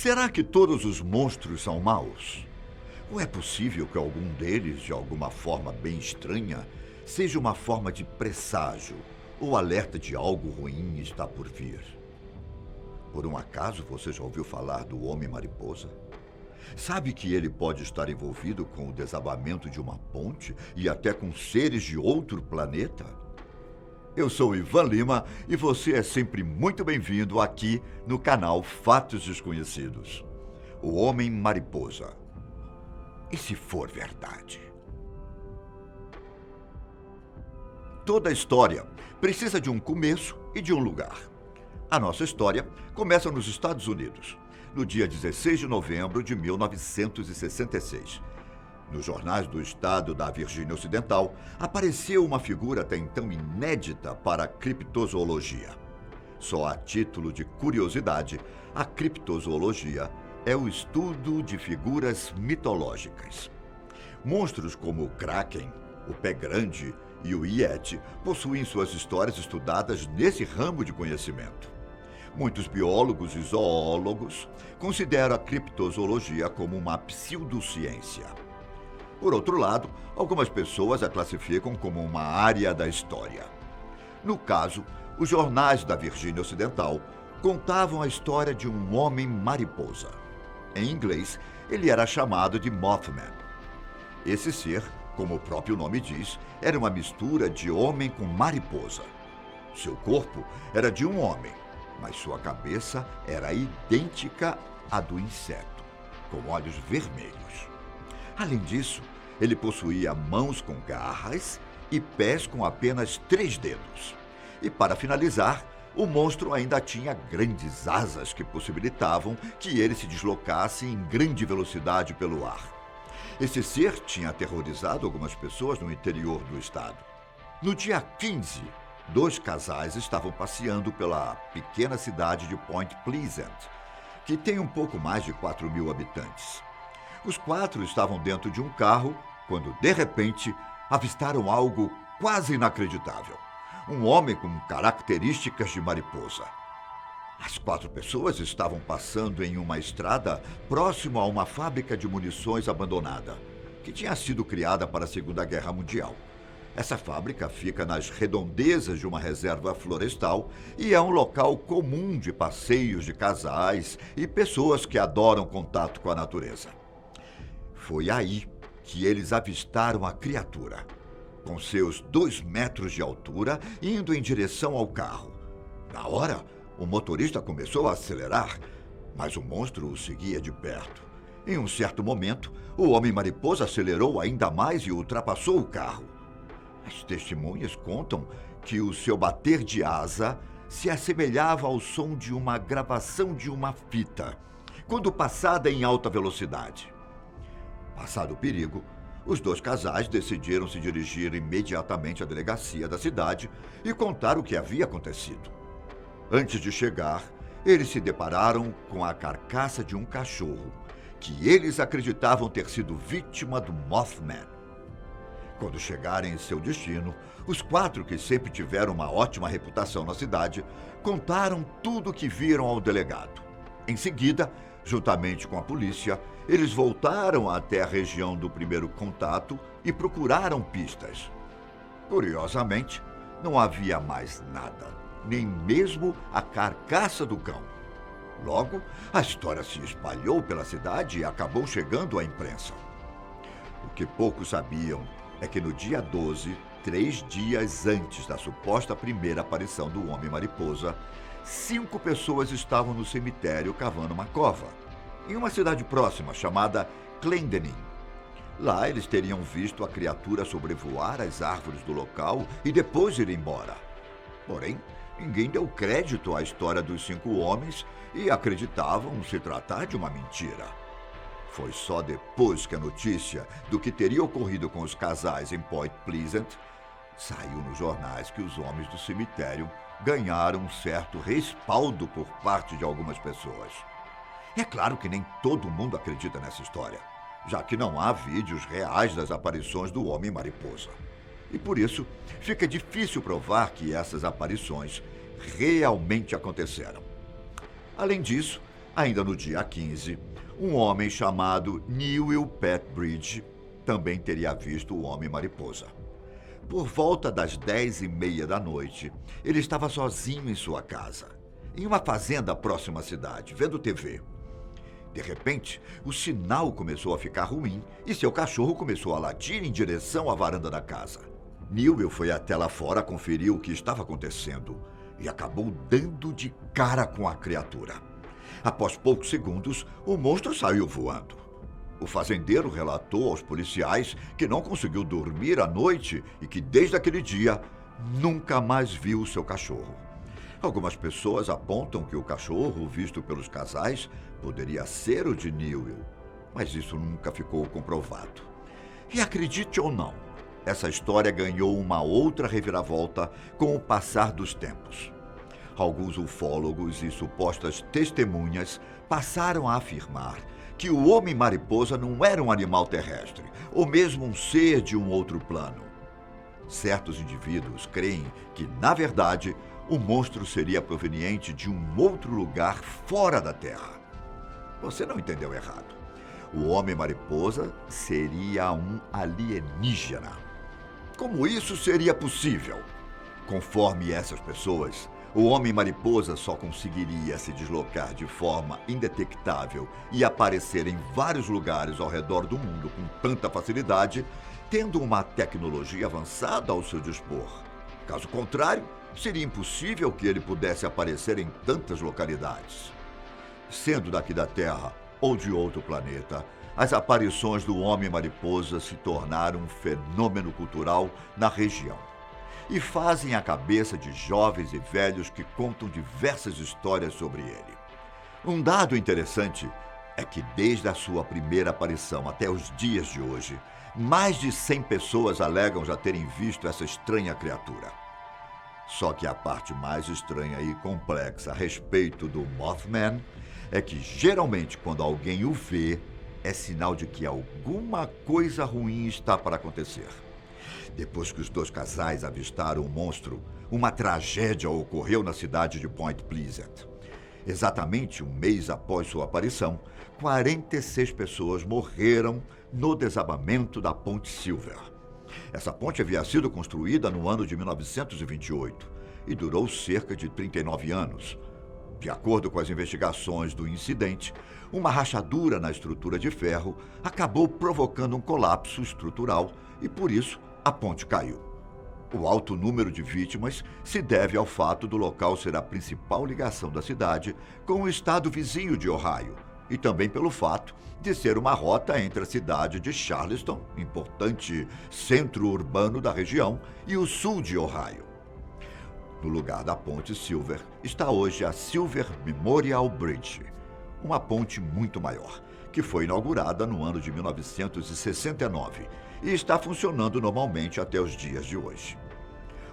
Será que todos os monstros são maus? Ou é possível que algum deles, de alguma forma bem estranha, seja uma forma de presságio ou alerta de algo ruim está por vir? Por um acaso você já ouviu falar do Homem-Mariposa? Sabe que ele pode estar envolvido com o desabamento de uma ponte e até com seres de outro planeta? Eu sou Ivan Lima e você é sempre muito bem-vindo aqui no canal Fatos Desconhecidos. O Homem-Mariposa. E se for verdade? Toda história precisa de um começo e de um lugar. A nossa história começa nos Estados Unidos, no dia 16 de novembro de 1966. Nos jornais do estado da Virgínia Ocidental, apareceu uma figura até então inédita para a criptozoologia. Só a título de curiosidade, a criptozoologia é o estudo de figuras mitológicas. Monstros como o Kraken, o Pé Grande e o Yeti possuem suas histórias estudadas nesse ramo de conhecimento. Muitos biólogos e zoólogos consideram a criptozoologia como uma pseudociência. Por outro lado, algumas pessoas a classificam como uma área da história. No caso, os jornais da Virgínia Ocidental contavam a história de um homem-mariposa. Em inglês, ele era chamado de Mothman. Esse ser, como o próprio nome diz, era uma mistura de homem com mariposa. Seu corpo era de um homem, mas sua cabeça era idêntica à do inseto, com olhos vermelhos. Além disso, ele possuía mãos com garras e pés com apenas 3 dedos. E para finalizar, o monstro ainda tinha grandes asas que possibilitavam que ele se deslocasse em grande velocidade pelo ar. Esse ser tinha aterrorizado algumas pessoas no interior do estado. No dia 15, 2 casais estavam passeando pela pequena cidade de Point Pleasant, que tem um pouco mais de 4.000 habitantes. Os 4 estavam dentro de um carro quando, de repente, avistaram algo quase inacreditável. Um homem com características de mariposa. As 4 pessoas estavam passando em uma estrada próximo a uma fábrica de munições abandonada, que tinha sido criada para a Segunda Guerra Mundial. Essa fábrica fica nas redondezas de uma reserva florestal e é um local comum de passeios de casais e pessoas que adoram contato com a natureza. Foi aí que eles avistaram a criatura, com seus 2 metros de altura, indo em direção ao carro. Na hora, o motorista começou a acelerar, mas o monstro o seguia de perto. Em um certo momento, o homem-mariposa acelerou ainda mais e ultrapassou o carro. As testemunhas contam que o seu bater de asa se assemelhava ao som de uma gravação de uma fita, quando passada em alta velocidade. Passado o perigo, os 2 casais decidiram se dirigir imediatamente à delegacia da cidade e contar o que havia acontecido. Antes de chegar, eles se depararam com a carcaça de um cachorro, que eles acreditavam ter sido vítima do Mothman. Quando chegarem em seu destino, os 4, que sempre tiveram uma ótima reputação na cidade, contaram tudo o que viram ao delegado. Em seguida, juntamente com a polícia, eles voltaram até a região do primeiro contato e procuraram pistas. Curiosamente, não havia mais nada, nem mesmo a carcaça do cão. Logo, a história se espalhou pela cidade e acabou chegando à imprensa. O que poucos sabiam é que no dia 12, 3 dias antes da suposta primeira aparição do Homem-Mariposa, 5 pessoas estavam no cemitério cavando uma cova, em uma cidade próxima chamada Clendenin. Lá eles teriam visto a criatura sobrevoar as árvores do local e depois ir embora. Porém, ninguém deu crédito à história dos 5 homens e acreditavam se tratar de uma mentira. Foi só depois que a notícia do que teria ocorrido com os casais em Point Pleasant saiu nos jornais que os homens do cemitério ganharam um certo respaldo por parte de algumas pessoas. É claro que nem todo mundo acredita nessa história, já que não há vídeos reais das aparições do Homem-Mariposa. E por isso, fica difícil provar que essas aparições realmente aconteceram. Além disso, Ainda no dia 15, um homem chamado Newell Petbridge também teria visto o Homem-Mariposa. Por volta das 10h30 da noite, ele estava sozinho em sua casa, em uma fazenda próxima à cidade, vendo TV. De repente, o sinal começou a ficar ruim e seu cachorro começou a latir em direção à varanda da casa. Newell foi até lá fora conferir o que estava acontecendo e acabou dando de cara com a criatura. Após poucos segundos, o monstro saiu voando. O fazendeiro relatou aos policiais que não conseguiu dormir à noite e que, desde aquele dia, nunca mais viu o seu cachorro. Algumas pessoas apontam que o cachorro visto pelos casais poderia ser o de Newell, mas isso nunca ficou comprovado. E acredite ou não, essa história ganhou uma outra reviravolta com o passar dos tempos. Alguns ufólogos e supostas testemunhas passaram a afirmar que o Homem-Mariposa não era um animal terrestre, ou mesmo um ser de um outro plano. Certos indivíduos creem que, na verdade, o monstro seria proveniente de um outro lugar fora da Terra. Você não entendeu errado. O Homem-Mariposa seria um alienígena. Como isso seria possível? Conforme essas pessoas, o Homem-Mariposa só conseguiria se deslocar de forma indetectável e aparecer em vários lugares ao redor do mundo com tanta facilidade, tendo uma tecnologia avançada ao seu dispor. Caso contrário, seria impossível que ele pudesse aparecer em tantas localidades. Sendo daqui da Terra ou de outro planeta, as aparições do Homem-Mariposa se tornaram um fenômeno cultural na região e fazem a cabeça de jovens e velhos que contam diversas histórias sobre ele. Um dado interessante é que desde a sua primeira aparição até os dias de hoje, mais de 100 pessoas alegam já terem visto essa estranha criatura. Só que a parte mais estranha e complexa a respeito do Mothman é que geralmente quando alguém o vê, é sinal de que alguma coisa ruim está para acontecer. Depois que os dois casais avistaram o monstro, uma tragédia ocorreu na cidade de Point Pleasant. Exatamente um mês após sua aparição, 46 pessoas morreram no desabamento da Ponte Silver. Essa ponte havia sido construída no ano de 1928 e durou cerca de 39 anos. De acordo com as investigações do incidente, uma rachadura na estrutura de ferro acabou provocando um colapso estrutural e, por isso, a ponte caiu. O alto número de vítimas se deve ao fato do local ser a principal ligação da cidade com o estado vizinho de Ohio, e também pelo fato de ser uma rota entre a cidade de Charleston, importante centro urbano da região, e o sul de Ohio. No lugar da ponte Silver está hoje a Silver Memorial Bridge, uma ponte muito maior, que foi inaugurada no ano de 1969 e está funcionando normalmente até os dias de hoje.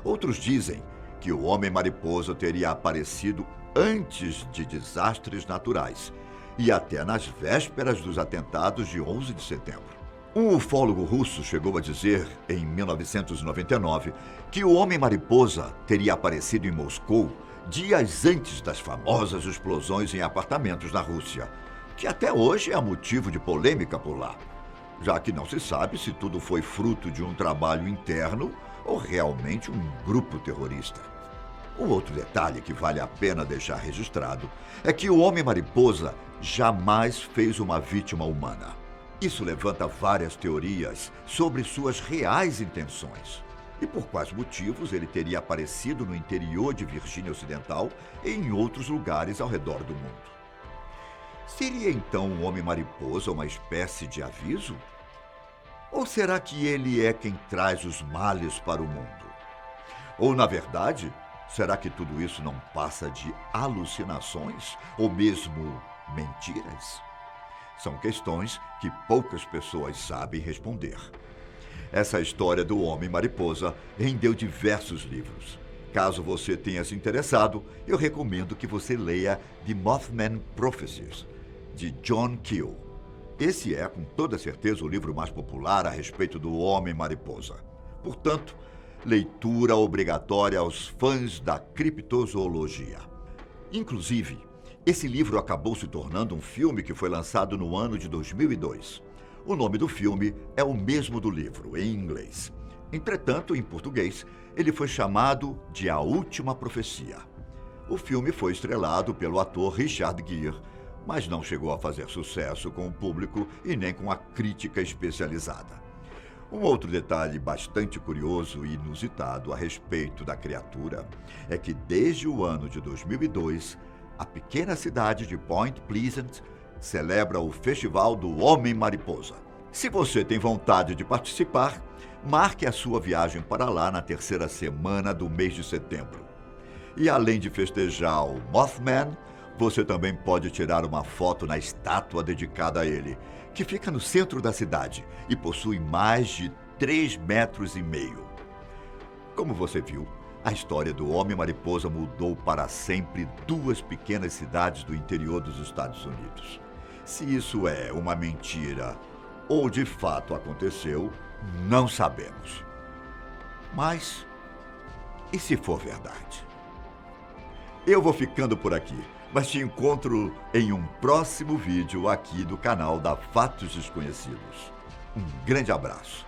Outros dizem que o Homem-Mariposa teria aparecido antes de desastres naturais e até nas vésperas dos atentados de 11 de setembro. Um ufólogo russo chegou a dizer, em 1999, que o Homem-Mariposa teria aparecido em Moscou dias antes das famosas explosões em apartamentos na Rússia, que até hoje é motivo de polêmica por lá, já que não se sabe se tudo foi fruto de um trabalho interno ou realmente um grupo terrorista. Um outro detalhe que vale a pena deixar registrado é que o Homem-Mariposa jamais fez uma vítima humana. Isso levanta várias teorias sobre suas reais intenções e por quais motivos ele teria aparecido no interior de Virgínia Ocidental e em outros lugares ao redor do mundo. Seria então o Homem-Mariposa uma espécie de aviso? Ou será que ele é quem traz os males para o mundo? Ou, na verdade, será que tudo isso não passa de alucinações ou mesmo mentiras? São questões que poucas pessoas sabem responder. Essa história do Homem-Mariposa rendeu diversos livros. Caso você tenha se interessado, eu recomendo que você leia The Mothman Prophecies, de John Keel. Esse é, com toda certeza, o livro mais popular a respeito do Homem-Mariposa. Portanto, leitura obrigatória aos fãs da criptozoologia. Inclusive, Esse livro acabou se tornando um filme que foi lançado no ano de 2002. O nome do filme é o mesmo do livro, em inglês. Entretanto, em português, ele foi chamado de A Última Profecia. O filme foi estrelado pelo ator Richard Gere, mas não chegou a fazer sucesso com o público e nem com a crítica especializada. Um outro detalhe bastante curioso e inusitado a respeito da criatura é que desde o ano de 2002, a pequena cidade de Point Pleasant celebra o Festival do Homem-Mariposa. Se você tem vontade de participar, marque a sua viagem para lá na terceira semana do mês de setembro. E além de festejar o Mothman, você também pode tirar uma foto na estátua dedicada a ele, que fica no centro da cidade e possui mais de 3,5 metros. Como você viu, a história do Homem-Mariposa mudou para sempre 2 pequenas cidades do interior dos Estados Unidos. Se isso é uma mentira ou de fato aconteceu, não sabemos. Mas, e se for verdade? Eu vou ficando por aqui, mas te encontro em um próximo vídeo aqui do canal da Fatos Desconhecidos. Um grande abraço.